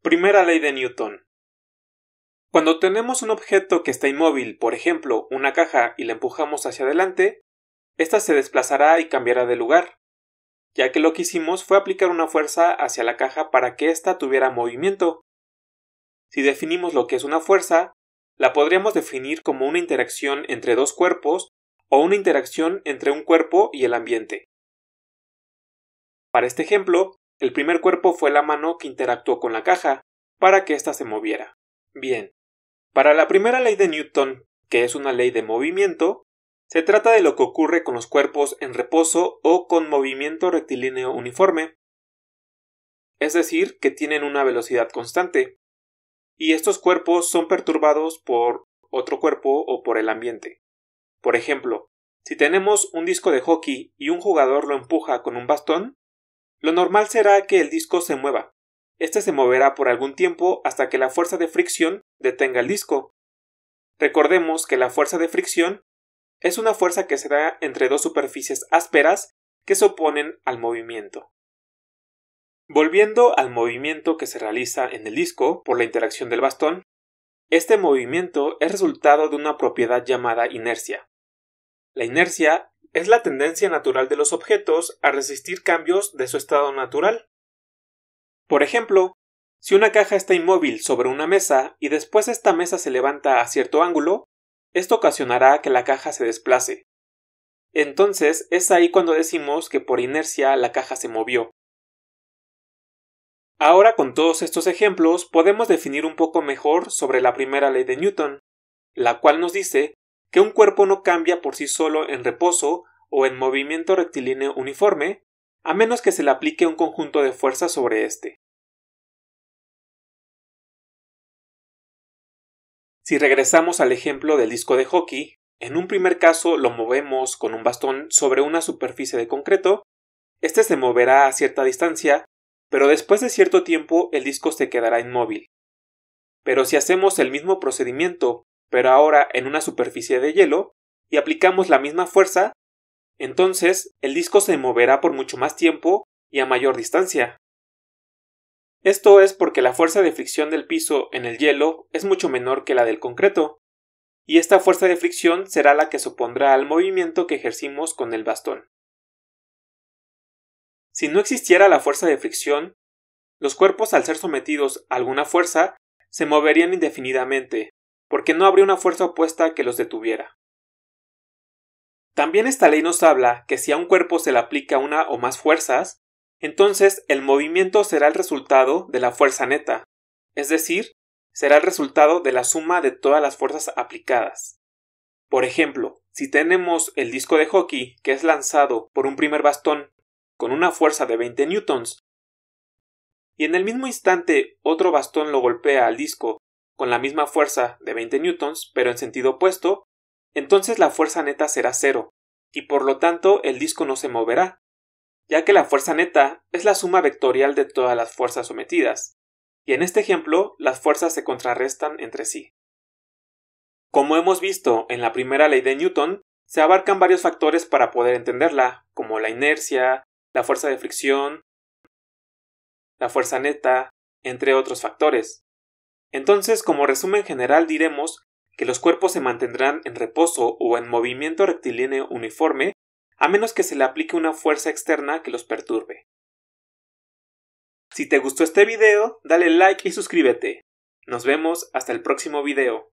Primera ley de Newton. Cuando tenemos un objeto que está inmóvil, por ejemplo, una caja, y la empujamos hacia adelante, ésta se desplazará y cambiará de lugar, ya que lo que hicimos fue aplicar una fuerza hacia la caja para que ésta tuviera movimiento. Si definimos lo que es una fuerza, la podríamos definir como una interacción entre dos cuerpos o una interacción entre un cuerpo y el ambiente. Para este ejemplo, el primer cuerpo fue la mano que interactuó con la caja para que ésta se moviera. Bien, para la primera ley de Newton, que es una ley de movimiento, se trata de lo que ocurre con los cuerpos en reposo o con movimiento rectilíneo uniforme, es decir, que tienen una velocidad constante, y estos cuerpos son perturbados por otro cuerpo o por el ambiente. Por ejemplo, si tenemos un disco de hockey y un jugador lo empuja con un bastón, lo normal será que el disco se mueva. Este se moverá por algún tiempo hasta que la fuerza de fricción detenga el disco. Recordemos que la fuerza de fricción es una fuerza que se da entre dos superficies ásperas que se oponen al movimiento. Volviendo al movimiento que se realiza en el disco por la interacción del bastón, este movimiento es resultado de una propiedad llamada inercia. La inercia es la tendencia natural de los objetos a resistir cambios de su estado natural. Por ejemplo, si una caja está inmóvil sobre una mesa y después esta mesa se levanta a cierto ángulo, esto ocasionará que la caja se desplace. Entonces es ahí cuando decimos que por inercia la caja se movió. Ahora con todos estos ejemplos podemos definir un poco mejor sobre la primera ley de Newton, la cual nos dice que un cuerpo no cambia por sí solo en reposo o en movimiento rectilíneo uniforme, a menos que se le aplique un conjunto de fuerzas sobre éste. Si regresamos al ejemplo del disco de hockey, en un primer caso lo movemos con un bastón sobre una superficie de concreto, este se moverá a cierta distancia, pero después de cierto tiempo el disco se quedará inmóvil. Pero si hacemos el mismo procedimiento, pero ahora en una superficie de hielo, y aplicamos la misma fuerza, entonces el disco se moverá por mucho más tiempo y a mayor distancia. Esto es porque la fuerza de fricción del piso en el hielo es mucho menor que la del concreto, y esta fuerza de fricción será la que se opondrá al movimiento que ejercimos con el bastón. Si no existiera la fuerza de fricción, los cuerpos al ser sometidos a alguna fuerza se moverían indefinidamente, porque no habría una fuerza opuesta que los detuviera. También esta ley nos habla que si a un cuerpo se le aplica una o más fuerzas, entonces el movimiento será el resultado de la fuerza neta, es decir, será el resultado de la suma de todas las fuerzas aplicadas. Por ejemplo, si tenemos el disco de hockey que es lanzado por un primer bastón con una fuerza de 20 newtons, y en el mismo instante otro bastón lo golpea al disco con la misma fuerza de 20 newtons, pero en sentido opuesto, entonces la fuerza neta será 0, y por lo tanto el disco no se moverá, ya que la fuerza neta es la suma vectorial de todas las fuerzas sometidas, y en este ejemplo las fuerzas se contrarrestan entre sí. Como hemos visto en la primera ley de Newton, se abarcan varios factores para poder entenderla, como la inercia, la fuerza de fricción, la fuerza neta, entre otros factores. Entonces, como resumen general diremos que los cuerpos se mantendrán en reposo o en movimiento rectilíneo uniforme, a menos que se le aplique una fuerza externa que los perturbe. Si te gustó este video, dale like y suscríbete. Nos vemos hasta el próximo video.